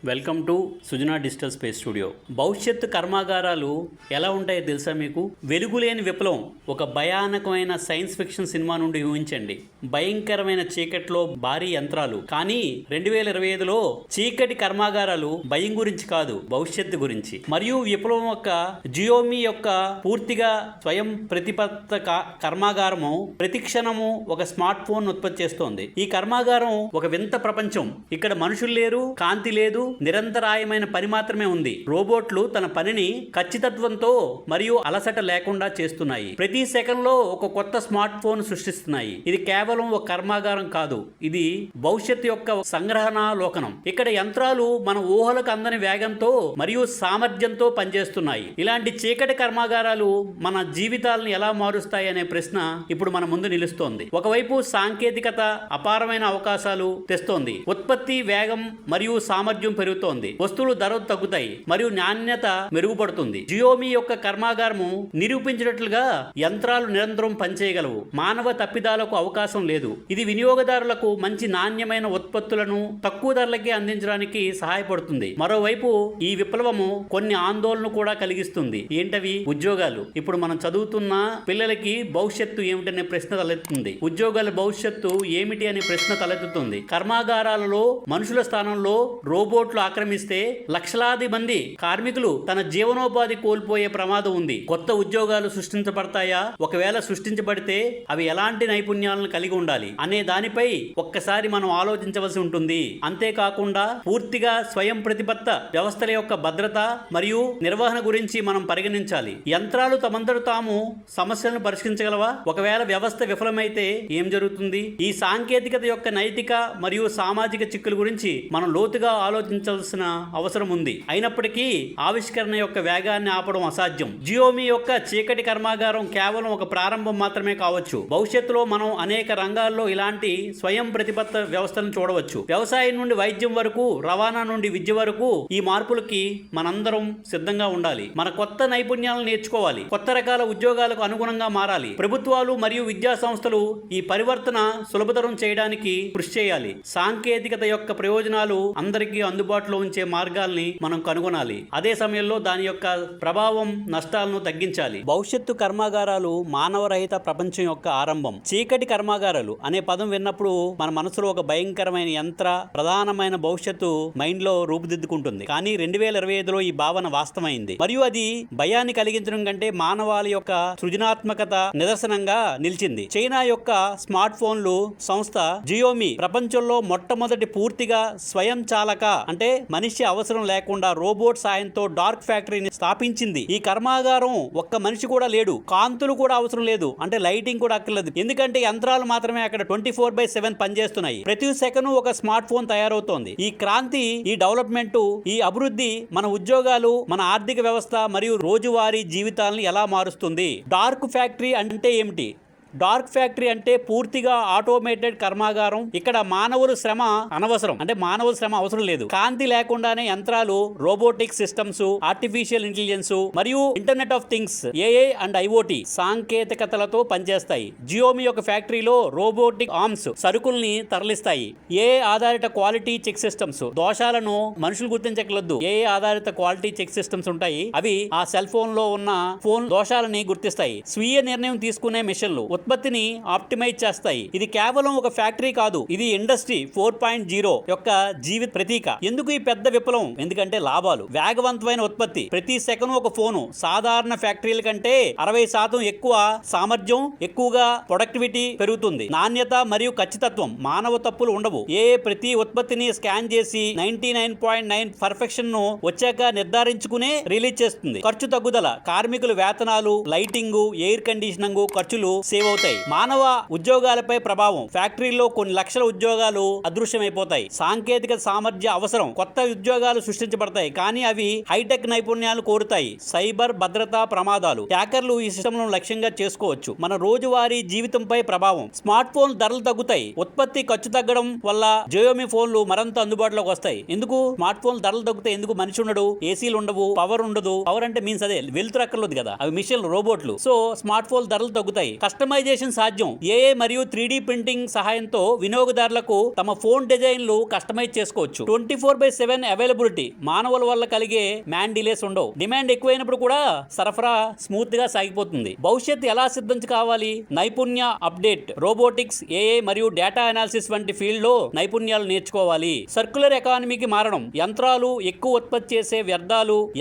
Welcome to Sujana digital space studio. భవిష్యత్తు కర్మాగారాలు ఎలా ఉంటాయో తెలుసా మీకు? వెలుగులేని విప్లవం, ఒక భయానకమైన సైన్స్ ఫిక్షన్ సినిమా నుండి ఊహించండి. భయంకరమైన చీకట్లో భారీ యంత్రాలు. కానీ 2025లో చీకటి కర్మాగారాలు భయం గురించి కాదు, భవిష్యత్తు గురించి. మరియు విప్లవం యొక్క జియోమి యొక్క పూర్తిగా స్వయం ప్రతిపత్త కర్మాగారము ప్రతి క్షణము ఒక స్మార్ట్ ఫోన్ ఉత్పత్తి చేస్తోంది. ఈ కర్మాగారం ఒక వింత ప్రపంచం. ఇక్కడ మనుషులు లేరు, కాంతి లేదు, నిరంతరాయమైన పని మాత్రమే ఉంది. రోబోట్లు తన పనిని ఖచ్చితత్వంతో మరియు అలసట లేకుండా చేస్తున్నాయి. ప్రతి సెకండ్ లో ఒక కొత్త స్మార్ట్ ఫోన్ సృష్టిస్తున్నాయి. ఇది కేవలం ఒక కర్మాగారం కాదు, ఇది భవిష్యత్తు యొక్క సంగ్రహణ లోకనం. ఇక్కడ యంత్రాలు మన ఊహలకు అందని వేగంతో మరియు సామర్థ్యంతో పనిచేస్తున్నాయి. ఇలాంటి చీకటి కర్మాగారాలు మన జీవితాలను ఎలా మారుస్తాయి అనే ప్రశ్న ఇప్పుడు మన ముందు నిలుస్తోంది. ఒకవైపు సాంకేతికత అపారమైన అవకాశాలు తెస్తోంది. ఉత్పత్తి వేగం మరియు సామర్థ్యం పెరుగుతోంది. వస్తువులు ధరలు తగ్గుతాయి మరియు నాణ్యత మెరుగుపడుతుంది. జియోమి యొక్క కర్మాగారము నిరూపించినట్లుగా యంత్రాలు నిరంతరం పనిచేయగలవు. మానవ తప్పిదాలకు అవకాశం లేదు. ఇది వినియోగదారులకు మంచి నాణ్యమైన ఉత్పత్తులను తక్కువ ధరలకి అందించడానికి సహాయపడుతుంది. మరోవైపు ఈ విప్లవము కొన్ని ఆందోళన కూడా కలిగిస్తుంది. ఏంటవి? ఉద్యోగాలు. ఇప్పుడు మనం చదువుతున్న పిల్లలకి భవిష్యత్తు ఏమిటనే ప్రశ్న తలెత్తుతుంది. ఉద్యోగాల భవిష్యత్తు ఏమిటి అనే ప్రశ్న తలెత్తుతుంది. కర్మాగారాలలో మనుషుల స్థానంలో రోబోట్లు ఆక్రమిస్తే లక్షలాది మంది కార్మికులు తన జీవనోపాధి కోల్పోయే ప్రమాదం ఉంది. కొత్త ఉద్యోగాలు సృష్టించబడతాయా? ఒకవేళ సృష్టించబడితే అవి ఎలాంటి నైపుణ్యాలను కలిగి ఉండాలి అనే దానిపై ఒక్కసారి మనం ఆలోచించవలసి ఉంటుంది. అంతేకాకుండా పూర్తిగా స్వయం ప్రతిపత్త వ్యవస్థల యొక్క భద్రత మరియు నిర్వహణ గురించి మనం పరిగణించాలి. యంత్రాలు తమంతట తాము సమస్యలను పరిష్కరించగలవా? ఒకవేళ వ్యవస్థ విఫలమైతే ఏం జరుగుతుంది? ఈ సాంకేతికత యొక్క నైతిక మరియు సామాజిక చిక్కుల గురించి మనం లోతుగా ఆలోచించాల్సిన అవసరం ఉంది. అయినప్పటికీ ఆవిష్కరణ యొక్క వేగాన్ని ఆపడం అసాధ్యం. జియోమి యొక్క చీకటి కర్మాగారం కేవలం ఒక ప్రారంభం మాత్రమే కావచ్చు. భవిష్యత్తులో మనం అనేక రంగాల్లో ఇలాంటి స్వయం ప్రతిపత్త వ్యవస్థలను చూడవచ్చు. వ్యవసాయం నుండి వైద్యం వరకు, రవాణా నుండి విద్య వరకు ఈ మార్పులకి మనందరం సిద్ధంగా ఉండాలి. మన కొత్త నైపుణ్యాలను నేర్చుకోవాలి. కొత్త రకాల ఉద్యోగాలకు అనుగుణంగా మారాలి. ప్రభుత్వాలు మరియు విద్యా సంస్థలు ఈ పరివర్తన సులభతరం చేయడానికి కృషి చేయాలి. సాంకేతికత యొక్క ప్రయోజనాలు అందరికీ అందుబాటులో ఉంచే మార్గాల్ని మనం కనుగొనాలి. అదే సమయంలో దాని యొక్క ప్రభావం, నష్టాలను తగ్గించాలి. భవిష్యత్తు కర్మాగారాలు మానవరహిత ప్రపంచం యొక్క ఆరంభం. చీకటి కర్మాగారాలు అనే పదం విన్నప్పుడు మన మనసులో ఒక భయంకరమైన యంత్ర ప్రధానమైన భవిష్యత్తు మైండ్ లో రూపుదిద్దుకుంటుంది. కానీ 2025లో ఈ భావన వాస్తవమైంది మరియు అది భయాన్ని కలిగించడం కంటే మానవాళి యొక్క సృజనాత్మకత నిదర్శనంగా నిలిచింది. చైనా యొక్క స్మార్ట్ ఫోన్లు సంస్థ జియోమి ప్రపంచంలో మొట్టమొదటి పూర్తిగా స్వయం చాలక, అంటే మనిషి అవసరం లేకుండా రోబోట్ సాయంతో డార్క్ ఫ్యాక్టరీని స్థాపించింది. ఈ కర్మాగారం ఒక్క మనిషి కూడా లేడు, కాంతులు కూడా అవసరం లేదు, అంటే లైటింగ్ కూడా అక్కర్లేదు. ఎందుకంటే యంత్రాలు మాత్రమే అక్కడ 24/7 పనిచేస్తున్నాయి. ప్రతి సెకను ఒక స్మార్ట్ ఫోన్ తయారవుతోంది. ఈ క్రాంతి, ఈ డెవలప్మెంట్, ఈ అభివృద్ధి మన ఉద్యోగాలు, మన ఆర్థిక వ్యవస్థ మరియు రోజువారీ జీవితాలను ఎలా మారుస్తుంది? డార్క్ ఫ్యాక్టరీ అంటే ఏమిటి? డార్క్ ఫ్యాక్టరీ అంటే పూర్తిగా ఆటోమేటెడ్ కర్మాగారం. ఇక్కడ మానవుల శ్రమ అనవసరం, అంటే మానవుల శ్రమ అవసరం లేదు. కాంతి లేకుండానే యంత్రాలు, రోబోటిక్ సిస్టమ్స్, ఆర్టిఫిషియల్ ఇంటెలిజెన్స్ మరియు internet of things, AI and IoT సాంకేతికతలతో పనిచేస్తాయి. జియోమి యొక్క ఫ్యాక్టరీలో రోబోటిక్ ఆర్మ్స్ సరుకుల్ని తరలిస్తాయి. ఏఐ ఆధారిత క్వాలిటీ చెక్ సిస్టమ్స్, దోషాలను మనుషులు గుర్తించగలదు. ఏఐ ఆధారిత క్వాలిటీ చెక్ సిస్టమ్స్ ఉంటాయి. అవి ఆ సెల్ ఫోన్ లో ఉన్న ఫోన్ దోషాలని గుర్తిస్తాయి. స్వీయ నిర్ణయం తీసుకునే మిషన్లు ఉత్పత్తిని ఆప్టిమైజ్ చేస్తాయి. ఇది కేవలం ఒక ఫ్యాక్టరీ కాదు, ఇది ఇండస్ట్రీ 4.0 యొక్క జీవిత ప్రతీక. ఎందుకు ఈ పెద్ద విప్లవం? ఎందుకంటే లాభాలు, వేగవంతమైన ఉత్పత్తి, ప్రతి సెకను ఒక ఫోను. సాధారణ ఫ్యాక్టరీల కంటే 60% ఎక్కువ సామర్థ్యం, ఎక్కువగా ప్రొడక్టివిటీ పెరుగుతుంది. నాణ్యత మరియు ఖచ్చితత్వం, మానవ తప్పులు ఉండవు. ప్రతి ఉత్పత్తిని స్కాన్ చేసి 99.9 పర్ఫెక్షన్ ను వచ్చాక నిర్ధారించుకునే రిలీజ్ చేస్తుంది. ఖర్చు తగ్గుదల, కార్మికుల వేతనాలు, లైటింగ్, ఎయిర్ కండిషనింగ్ ఖర్చులు సేవ్ అవుతాయి. మానవ ఉద్యోగాలపై ప్రభావం, ఫ్యాక్టరీలో కొన్ని లక్షల ఉద్యోగాలు అదృశ్యమైపోతాయి. సాంకేతిక సామర్థ్య అవసరం, కొత్త ఉద్యోగాలు సృష్టించబడతాయి, కానీ అవి హైటెక్ నైపుణ్యాలు కోరుతాయి. సైబర్ భద్రతా ప్రమాదాలు, హ్యాకర్లు ఈ సిస్టమ్లను లక్ష్యంగా చేసుకోవచ్చు. మన రోజువారీ జీవితంపై ప్రభావం, స్మార్ట్ ఫోన్ ధరలు తగ్గుతాయి. ఉత్పత్తి ఖర్చు తగ్గడం వల్ల జియోమి ఫోన్లు మరింత అందుబాటులోకి వస్తాయి. ఎందుకు స్మార్ట్ ఫోన్ ధరలు తగ్గుతాయి? ఎందుకు మనిషి ఉండడు, ఏసీలు ఉండవు, పవర్ ఉండదు. పవర్ అంటే మీన్స్ అదే వెలుతురు అక్కర్లేదు కదా, అవి మిషన్లు, రోబోట్లు. సో స్మార్ట్ ఫోన్ ధరలు తగ్గుతాయి. కస్టమైజ్ కస్టమైజేషన్ సాధ్యం. ఏఐ మరియు 3D ప్రింటింగ్ సహాయంతో వినియోగదారులకు తమ ఫోన్ డిజైన్లు కస్టమైజ్ చేసుకోవచ్చు. 24/7 అవైలబిలిటీ. మానవుల వల్ల కలిగే మ్యాన్ డిలేస్ ఉండవు. డిమాండ్ ఎక్కువైనప్పుడు కూడా సరఫరా స్మూత్ గా సాగిపోతుంది. భవిష్యత్తు ఎలా సిద్ధం కావాలి? నైపుణ్య అప్డేట్. రోబోటిక్స్, ఏఐ మరియు డేటా అనాలిసిస్ వంటి ఫీల్డ్ లో నైపుణ్యాలు నేర్చుకోవాలి. సర్క్యులర్ ఎకానమీకి మారడం. యంత్రాలు ఎక్కువ ఉత్పత్తి చేసే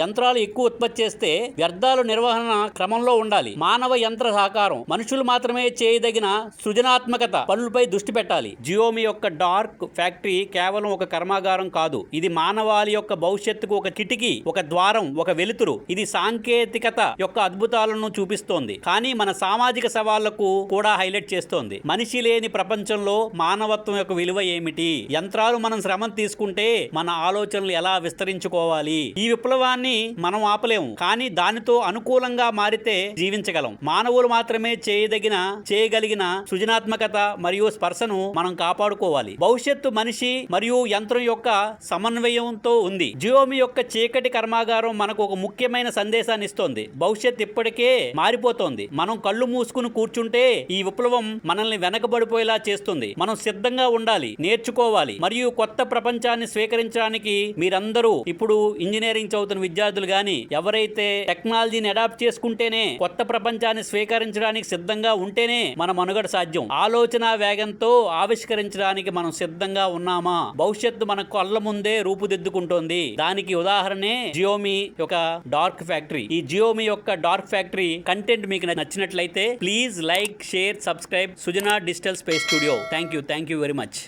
యంత్రాలు ఎక్కువ ఉత్పత్తి చేస్తే వ్యర్థాలు నిర్వహణ క్రమంలో ఉండాలి. మానవ యంత్ర సహకారం. మనుషులు మాత్రమే చేయదగిన సృజనాత్మకత పనులపై దృష్టి పెట్టాలి. జియోమి యొక్క డార్క్ ఫ్యాక్టరీ కేవలం ఒక కర్మాగారం కాదు. ఇది మానవాళి యొక్క భవిష్యత్తుకు ఒక కిటికీ, ఒక ద్వారం, ఒక వెలుతురు. ఇది సాంకేతికత యొక్క అద్భుతాలను చూపిస్తోంది, కానీ మన సామాజిక సవాళ్లకు కూడా హైలైట్ చేస్తోంది. మనిషి లేని ప్రపంచంలో మానవత్వం యొక్క విలువ ఏమిటి? యంత్రాలు మనం శ్రమం తీసుకుంటే మన ఆలోచనలు ఎలా విస్తరించుకోవాలి? ఈ విప్లవాన్ని మనం ఆపలేము, కానీ దానితో అనుకూలంగా మారితే జీవించగలం. మానవులు మాత్రమే చేయగలిగిన సృజనాత్మకత మరియు స్పర్శను మనం కాపాడుకోవాలి. భవిష్యత్తు మనిషి మరియు యంత్రం యొక్క సమన్వయంతో ఉంది. జియోమి యొక్క చీకటి కర్మాగారం మనకు ఒక ముఖ్యమైన సందేశాన్ని ఇస్తోంది. భవిష్యత్తు ఇప్పటికే మారిపోతోంది. మనం కళ్ళు మూసుకుని కూర్చుంటే ఈ విప్లవం మనల్ని వెనకబడిపోయేలా చేస్తుంది. మనం సిద్ధంగా ఉండాలి, నేర్చుకోవాలి మరియు కొత్త ప్రపంచాన్ని స్వీకరించడానికి. మీరందరూ ఇప్పుడు ఇంజనీరింగ్ చదువుతున్న విద్యార్థులు గాని ఎవరైతే టెక్నాలజీని అడాప్ట్ చేసుకుంటేనే, కొత్త ప్రపంచాన్ని స్వీకరించడానికి సిద్ధంగా ఉంటేనే మన మనుగడ సాధ్యం. ఆలోచన వేగంతో ఆవిష్కరించడానికి మనం సిద్ధంగా ఉన్నామా? భవిష్యత్తు మన కళ్ళ ముందే రూపుదిద్దుకుంటోంది. దానికి ఉదాహరణే జియోమి యొక్క డార్క్ ఫ్యాక్టరీ. ఈ జియోమి యొక్క డార్క్ ఫ్యాక్టరీ కంటెంట్ మీకు నచ్చినట్లయితే please like, share, subscribe Sujana digital space studio. Thank you very much.